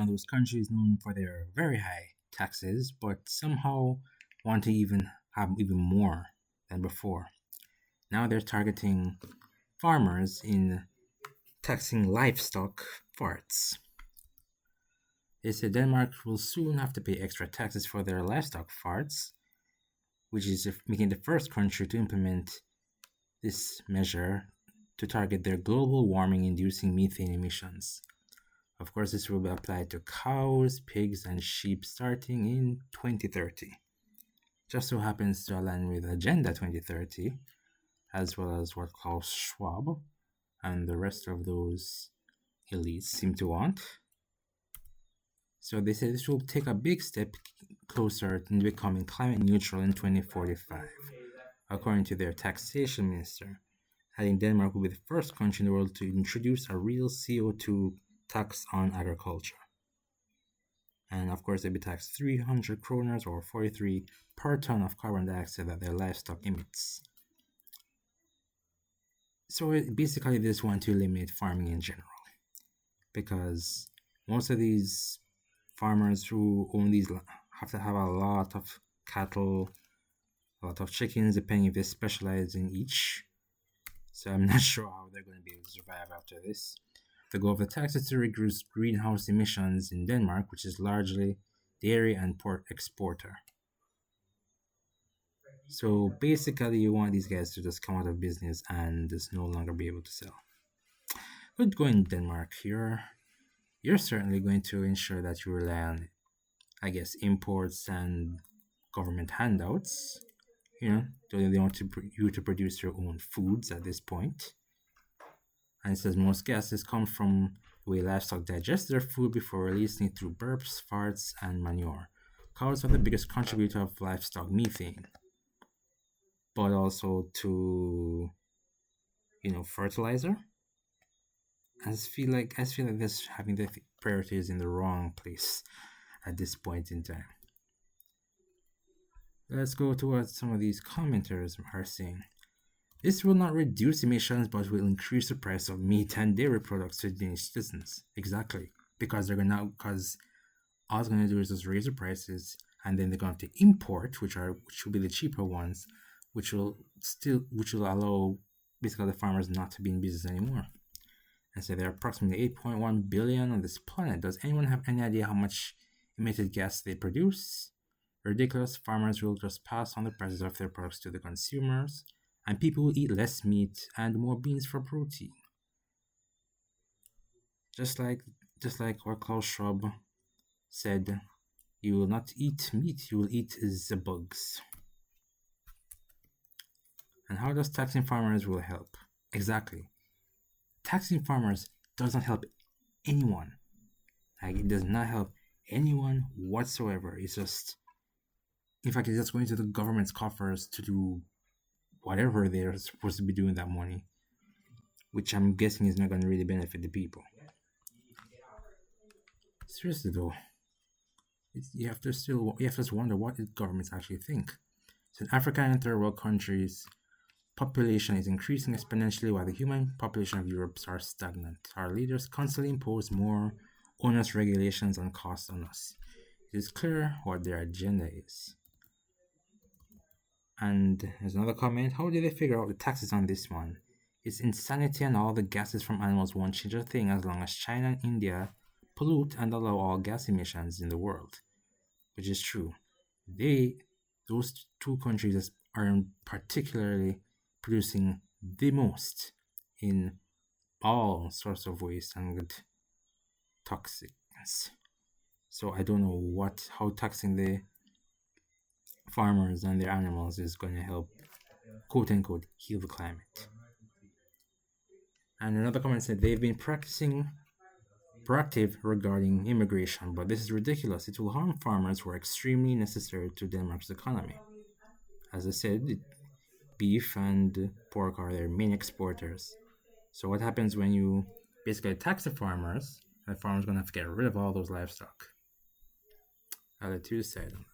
one of those countries known for their very high taxes, but somehow want to even have even more than before. Now they're targeting farmers in taxing livestock farts. They said Denmark will soon have to pay extra taxes for their livestock farts, which is making the first country to implement this measure to target their global warming inducing methane emissions. Of course, this will be applied to cows, pigs, and sheep starting in 2030. Just so happens to align with Agenda 2030, as well as what Klaus Schwab and the rest of those elites seem to want. So they say this will take a big step closer to becoming climate neutral in 2045, according to their taxation minister, adding Denmark will be the first country in the world to introduce a real CO2 tax on agriculture. And of course, they'll be taxed 300 kroners or 43 per ton of carbon dioxide that their livestock emits. So basically, they just want to eliminate farming in general, because most of these farmers who own these have to have a lot of cattle, a lot of chickens, depending if they specialize in each. So I'm not sure how they're going to be able to survive after this. The goal of the tax is to reduce greenhouse emissions in Denmark, which is largely dairy and pork exporter. So basically, you want these guys to just come out of business and just no longer be able to sell. But going Denmark, you're certainly going to ensure that you rely on, I guess, imports and government handouts. They want you to produce your own foods at this point. And it says most gases come from the way livestock digest their food before releasing it through burps, farts, and manure. Cows are the biggest contributor of livestock methane, but also to, fertilizer. I feel like this having the priorities in the wrong place at this point in time. Let's go to what some of these commenters are saying. This will not reduce emissions, but will increase the price of meat and dairy products to Danish citizens. Exactly, because all it's going to do is just raise the prices, and then they're going to have to import, which will be the cheaper ones, which will allow basically the farmers not to be in business anymore. And so there are approximately 8.1 billion on this planet. Does anyone have any idea how much emitted gas they produce? Ridiculous. Farmers will just pass on the prices of their products to the consumers, and people will eat less meat and more beans for protein. Just like what Klaus Schwab said, you will not eat meat, you will eat the bugs. And how does taxing farmers will help? Exactly. Taxing farmers does not help anyone. It does not help anyone whatsoever. It's just, in fact, it's just going to the government's coffers to do whatever they're supposed to be doing that money, which I'm guessing is not going to really benefit the people. Seriously though, you have to wonder what the governments actually think. So in Africa and third world countries, population is increasing exponentially while the human population of Europe are stagnant. Our leaders constantly impose more onerous regulations and costs on us. It is clear what their agenda is. And there's another comment. How did they figure out the taxes on this one? It's insanity, and all the gases from animals won't change a thing as long as China and India pollute and allow all gas emissions in the world. Which is true. Those two countries are particularly producing the most in all sorts of waste and toxins. So I don't know how taxing the farmers and their animals is going to help, quote unquote, heal the climate. And another comment said they've been proactive regarding immigration, but this is ridiculous. It will harm farmers who are extremely necessary to Denmark's economy. As I said, beef and pork are their main exporters. So what happens when you basically tax the farmers? The farmers are going to have to get rid of all those livestock. I'll let you decide on that.